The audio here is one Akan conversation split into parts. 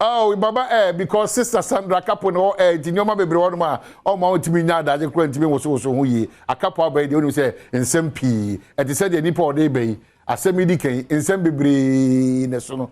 Oh, Baba, because Sister Sandra Capo no Tinyoma bebre one ma o ma ontimi nya adaje kura ntimi wo so ho yi akapo ba de onu say nsem pii e te say de nipa o de be asemi di kan nsem bebre ne so no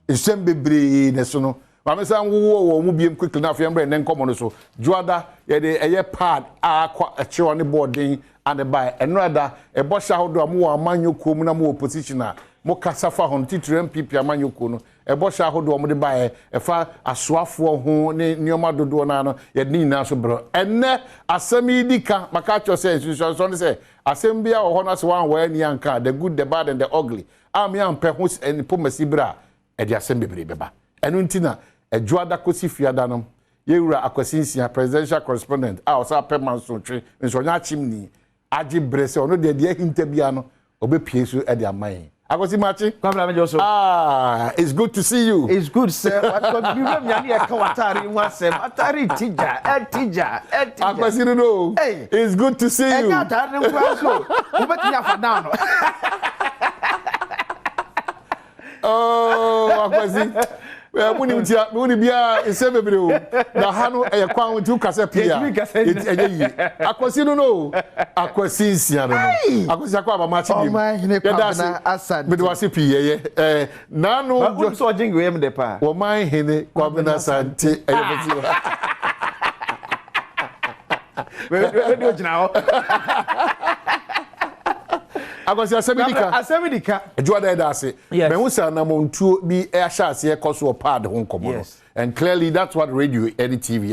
nsem bebre ne so no ma me san wo mu biem quickly na afia mbre ne nkomo no so juada ye de eye pad akwa achi on boarding and by enrada e bo sha hodo amu amanyoko mu na mu opposition a mo kasafa hon titire MPP amanyoko no e bo sha hodo mo de bae e fa asoafo ho ne nioma dodo na no ye de nyina so bro enne asemi dika maka cho say so ne say asem bia wo ho na so wan wa ni anka the good the bad and the ugly am ya mpe ho en pomasi bra e de asem bebre beba enu ntina ejuada kosi fiada no yewura akwasinsia presidential correspondent a osa permanent so twe nso nya chimni agi brese ono de hinta bia no obepie so e de amai akosi machi kwabra me joso it's good to see you. It's good sir what you me nya e ka watari nwasem atari tija akosi no it's good to see you enya atari nkwa so obeti nya fa down no oh akosi muni bia isebebre o na hanu e kwa ntu kase pia eyi akwasi no akwasi nsia no akwasi akwa ba machi bi na Asem be do wase pie na no wo so jingle yem de pa wo man hene kwa na sante eyefoti we do jina akwasi asemidika ejuada da ase me hu sa na montuo bi e ahya ase e koso pad ho nkomo and clearly that's what radio any TV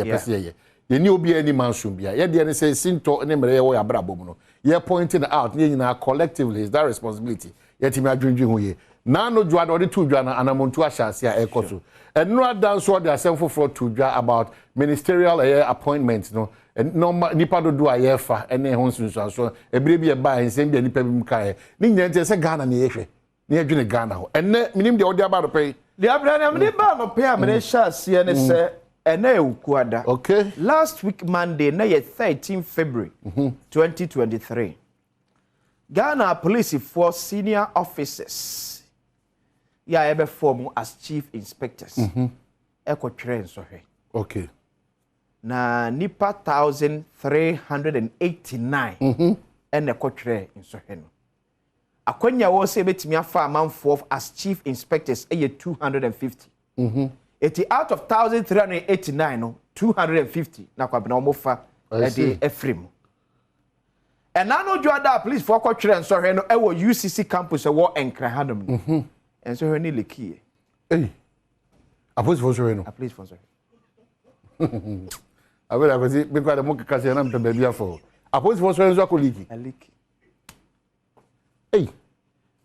ye ni obi ani mansum bia ye de ne say sinto ne mere ye wo ya brabom no ye pointing out ne nyina collectively is that responsibility ye timi adwendwe ho ye na no juada ode tu dwa na anamontu ahya ase e koso and no adanso de asem foforo tu dwa about ministerial appointments no no nipa do do ayefa ene ho nsunsuaso ebire bi e ba ensem bi nipa bi mkae ni nyante se Ghana ne yehwe ne adwene Ghana ho enne minim de odi aba do pay de abra na me ba no pay amene sha se ne se ene ekuada okay last week Monday na ye 13 February 2023 Ghana police for senior officers ya ebe form as chief inspectors ekotwere nsohwe okay na nipa 1389 ene kotwere nsohwe no akwanya wo se betimi afa amanfo as chief inspectors eye 250 eti out of 1389 no 250 na kwabena omofa ede efrem enano juada police for kotwere nsohwe no ewo UCC campus ewo enkrahanum no ensohwe ni lekie police for nsohwe no police for nsohwe abela akosi bikwa de mukakase na mpe baby afọ police for nsohwe nso akoliki aliki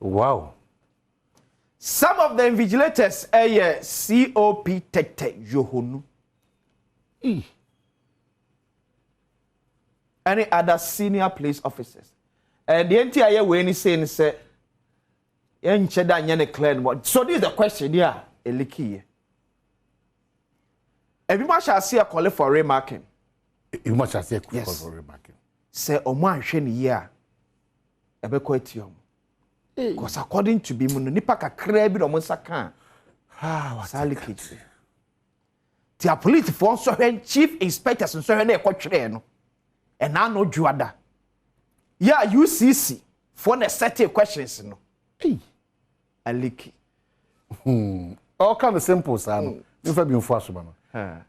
wow. Some of the invigilators COP Tete Johonu. Any other senior police officers. And the entire way ni saying say yencheda nyane clear. So this is the question here, Eliki. Everyone shall see a call for remarking. You must have said call for remarking. Say omo ahwe ni here. Ebe ko etiom. Because according to Bimuno, nipa kakra bi no monsaka. Wasali kids. The police for so chief inspectors so na ekotwere no. And now no juada. Yeah, UCC for the certain questions no. Aliki. All kind of simple sir no. You fa bi mfo asoba no.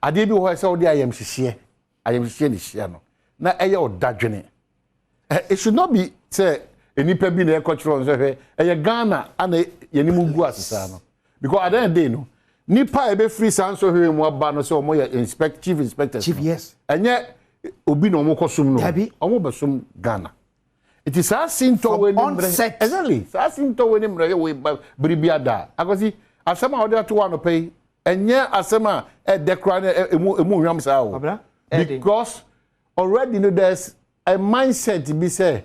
Ade bi wo say wo dey ayam hihie ni hie no. Na eye odadwene. It should not be say enipa bi na ekotwero nso hwe eye Ghana ana yenimu gu asesa no because at the end day no nipa ebe free sanso hwe mu aba no so omo ye chief inspectors chief yes enye obi no omo kosum no omo besum Ghana it is asinto we ni mre exactly asinto we ni mre we bribia da akosi asema ode to one pay enye asema e dekra emu nwam sa o because already no there's a mindset be say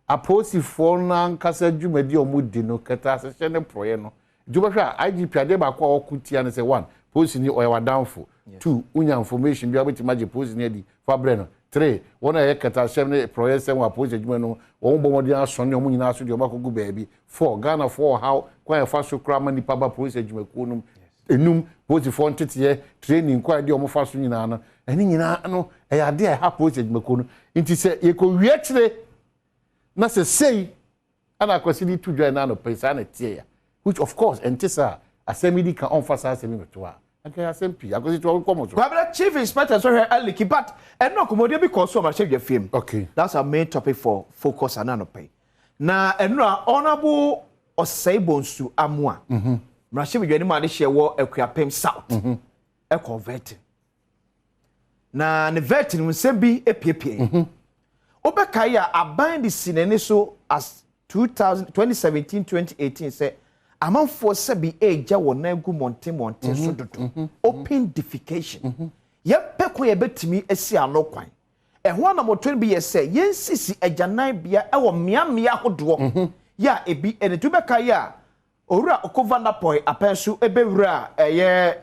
aposi for na nkasa dwumadi omudi no keta asese ne proye no djubahwa IGP ade ba kwa okutia ne say 1 posi ni oya wadanfo 2 unya information bi abeti magi posi ni adi fabre no 3 wona ye keta asem ne proye sem wa posi dwuma no won bomodi aso ne omu nyina aso de obakogu baabi 4 Ghana for how kwa fa so kra mani paba posi dwuma ku no enum police for ntete training kwa de omo fa so nyina no eni nyina no e ya de ha police adwumako no nti se ye ko wie kire na se sei ana kwasidi to join na no pesa na tie ya which of course entisa Asem can emphasize Asem to okay Asem P akwasidi to come so Kwabra chief inspector so here aliki but no commodity because so much your film okay that's our main topic for focus and no pay na eno honorable Osei Amua mrashe bi dwani ma de hye wo Akuapem South e convert na ne vet ni nsem bi epiepie obeka ya aban di sinani so as 2017 say amanfo se bi eja wo na gu monte so dodo open defecation ye peko ye betimi esi ano kwan ho na motwen bi ye se yensisi agyanan bia e wo miamia hodo ya ebi ene tu beka ya owura okova poi apensu ebewura eye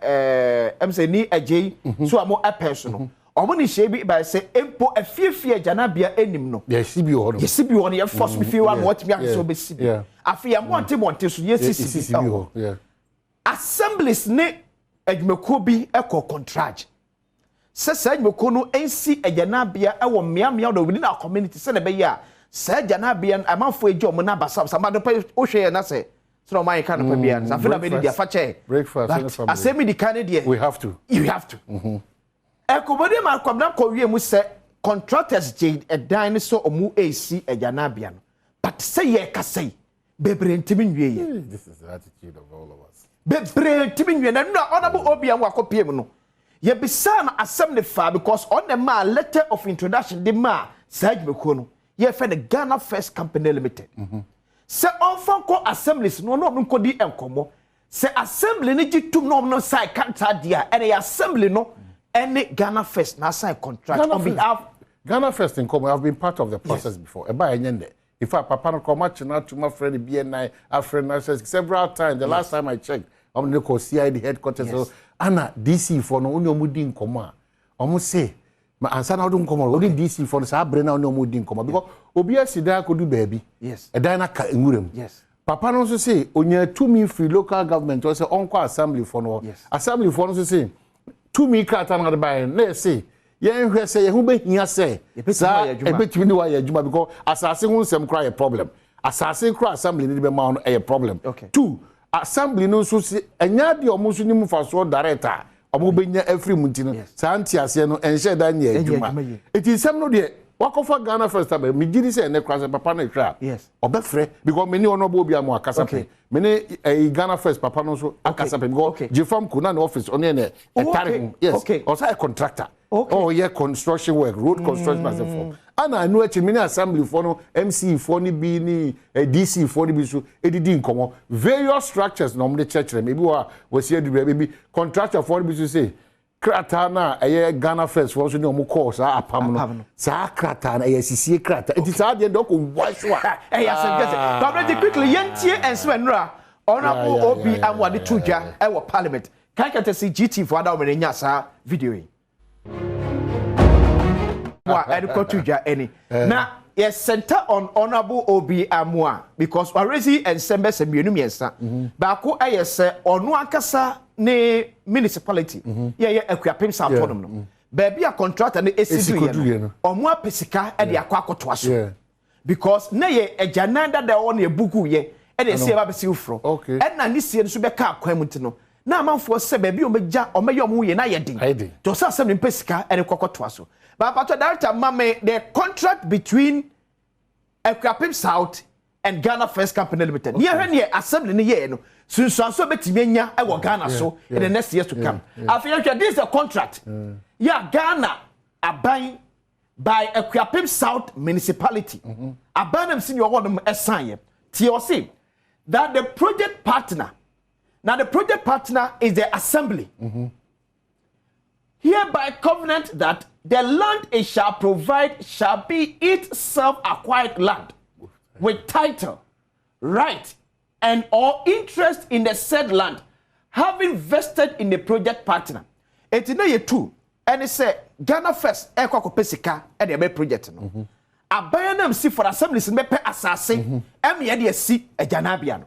emse ni agei so amo apensu no omo ni shebi ba se empo afiefie janabia enim no yesi bi ho no ye force me fie wa what me am so be sibi afia monte so yesi bi ho assemblies ne adwumako bi ekọ contract se adwumako no ensi ajanabia e wo miamia do within our community se na be ya se janabia amanfo eji omo na basam samado pe o hwe na se so my kind of bia na feel be dia fa che breakfast Asem di kan dia we have to you have to ekobode ma kwabna ko wie mu se contractors jade edan so omu AC ajanabia no but say ye ka say bebre ntimi nwie ye this is the attitude of all of us bebre ntimi nwie na no honorable obiam wakopiem no ye bisa na Asem ne fa because on the ma letter of introduction the ma sajbeko no ye fe the Ghana First Company Limited se onfanko assemblies no nkodi enkomo se assembly ni gitum no sai kanta dia and the assembly no any Ghana First na sign contract Ghana on behalf Ghana First in come have been part of the process before e ba enyende in fact papa no come china to my friend BNI our friend several times the last time I checked on the CID headquarters so ana DC for no only omudi nkomo a omo say ma ansa na odun nkomo odi DC for sa bre na only omudi nkomo because obi asida kodu baabi yes e dan na ka enwurem yes papa no so say onya to me free local government or say onko assembly for no assembly for no so say to me krata na buy na say yen hwe say hu be hia say sa ebetimi ni wa ya adwuma because asase hu nsem kra a problem asase kra assembly ni be ma no a problem two assembly no so say enya de omo so ni mu faso director omo be nya every munti no sa antiase no enhye da nya adwuma eti sem no de wakofa Ghana First time me gidi say ne kwase papa no twa yes obefre because many onobo obi am akasa pe many Ghana First papa no so akasa pe because Jefam kuna no office on ne etare yes also a contractor oh yeah construction work road construction as a form ana anu achi many assembly for no MC for ni bi ni DC for ni bi so edidi nkomo various structures no mo church maybe we see maybe contractor for ni bi so say krata na Ghana First for so ni omo call sa apam no sa krata na sisie krata enti sa de ndoko waswa Asem but quickly yentie enswenra honorable obi amwade tuja e wo parliament kan kata si GT for ada o nya sa video yi wa ediko tuja any na yes center on honorable obi amwa because already ensemble se mienu miensa ba ko ayese onu akasa ne municipality ye Akuapem South autonom no ba bia contractor ne esidu ye no omo apesika e de akwa akoto aso because na ye ajananda da o na ebugu ye e de se ba besi ufro e na ni sie so be ka akwan mu ntino na amanfo se ba bia o meja o meyo mo ye na ye din to so asem ne pesika e de kokoto aso ba pato director mame the contract between Akuapem South and Ghana First Company Limited near here assembly ni ye no sunsuanso betimi anya e wo Ghana so in the next years to come after this is a contract Ghana aban by Akuapem South municipality abanam senior won assign TOC that the project partner is the assembly hereby covenant that the land it shall provide shall be its self-acquired land with title, right, and or interest in the said land having vested in the project partner. It is not true. And it say Ghana First Eko Pesika and the project no. Abayanam si for assemblies mepe asase em ye de si Ghanabiano.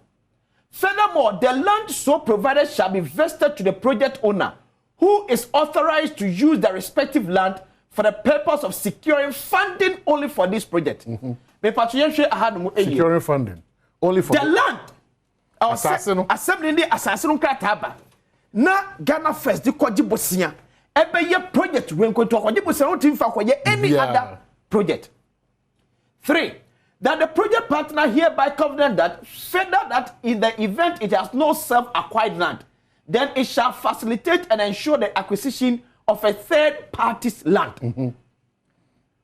Furthermore, the land so provided shall be vested to the project owner, who is authorized to use the respective land for the purpose of securing funding only for this project. Securing funding only for the land. Assembly assassin krataba. Na Ghana First the Kojibosia. Ebeye project when to Kojibosia team for any other project. 3. That the project partner hereby covenant that further that in the event it has no self-acquired land, then it shall facilitate and ensure the acquisition of a third party's land.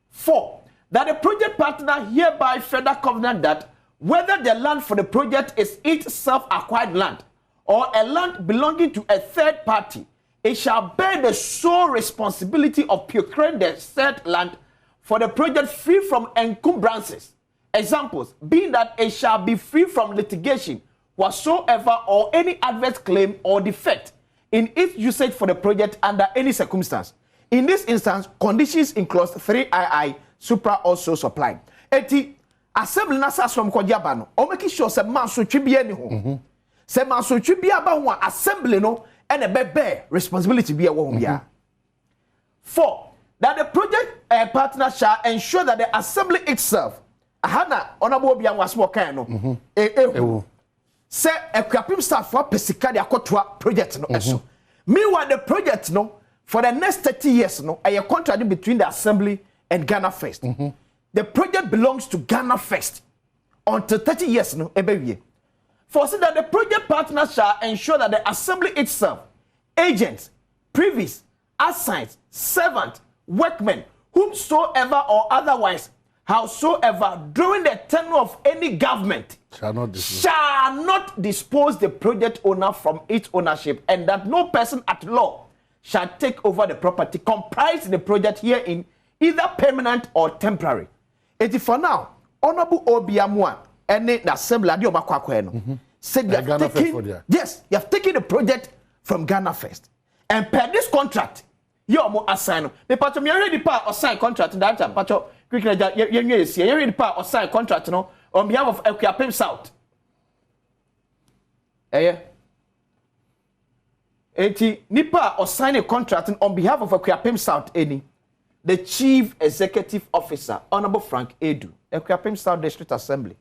4. That the project partner hereby further covenant that whether the land for the project is its self-acquired land or a land belonging to a third party, it shall bear the sole responsibility of procuring the said land for the project free from encumbrances. Examples being that it shall be free from litigation whatsoever or any adverse claim or defect in its usage for the project under any circumstance. In this instance, conditions in clause 3II supra also supply. Eti assembly nasa from Kodiaba no, o make sure se man so twibia ni ho. Se man so twibia ba ho assembly no and a bear responsibility be a wo bia. 4. That the project partner shall ensure that the assembly itself ahana onabo bia wasmo kan no say equipment staff for pesika de akotoa project no eso. Meanwhile the project no for the next 30 years no a contract between the assembly and Ghana First. The project belongs to Ghana First until 30 years no ebewie. For so that the project partner shall ensure that the assembly itself, agents, privies, assigns, servant, workmen, whomsoever or otherwise, howsoever, during the tenure of any government, shall not dispose the project owner from its ownership, and that no person at law shall take over the property comprised the project herein, either permanent or temporary. It is for now, Honorable Obiamwa, and the assembly, said you have taken, yes, you have taken the project from Ghana First, and per this contract, you are more assigned. The part of me already part or sign contract that time, but quickly, you already part or sign contract no on behalf of Equiapem South. Nipa or sign a contract on behalf of Equiapem South any. The Chief Executive Officer, Honorable Frank Edu, Equiapem South District Assembly.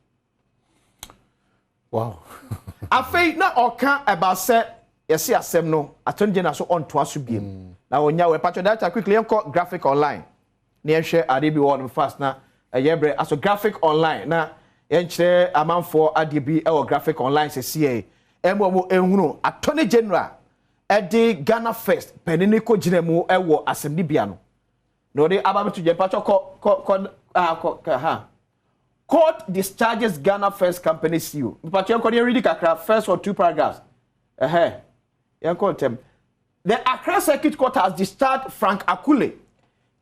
Wow. I feel not all can about say yes, Asem no. Attorney General so on twice to be. Now when you patch that quickly, you call graphic online. Near share ADB one fast now. A year as a graphic online now. Share amount for ADB or graphic online say CA. Attorney General at the Ghana First. Peninico Jinemu ewo Asem Dibiano. No, they about to Jepacho court discharges Ghana First Company CEO. But you can read the first or 2 paragraphs. The Accra Circuit Court has discharged Frank Akule,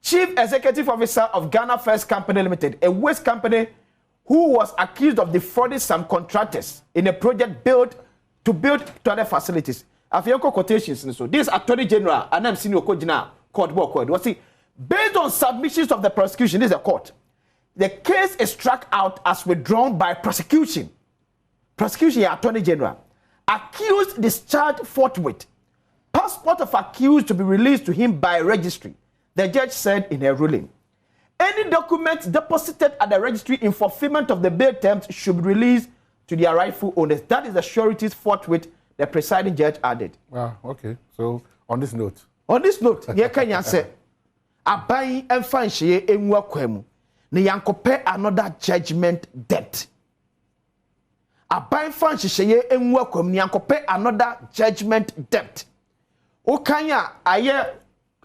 Chief Executive Officer of Ghana First Company Limited, a waste company who was accused of defrauding some contractors in a project to build toilet facilities. Afiyanko quotations. So this Attorney General and I'm senior court was see. Based on submissions of the prosecution, this is a court. The case is struck out as withdrawn by prosecution. Prosecution, Attorney General. Accused discharged forthwith. Passport of accused to be released to him by registry. The judge said in her ruling. Any documents deposited at the registry in fulfillment of the bail terms should be released to their rightful owners. That is the sureties forthwith, the presiding judge added. Okay. So, on this note, here can you say, Abai and Fanshi in Wakwemu, Nyankope another judgment debt. Abai Fanshi in Wakwemu, Nyankope another judgment debt. Okanya, aye,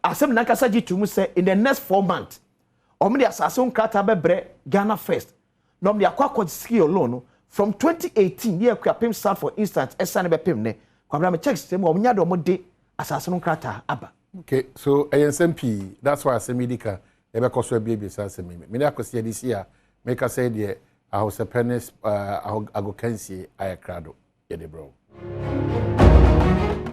Asem Nakasaji to say in the next 4 months, Omni Assassin Kratabe Ghana First. Normally, a ski alone from 2018, year Kwapim South, for instance, Esanebe Pimne, Kwabram checks them or Nyado Mode Assassin Krata Abba. Okay, so ASMP, that's why I say Medica, ever cost a baby, Sasami. Minako said this year, make us say, I was a pennis, I go can see, I crado, bro.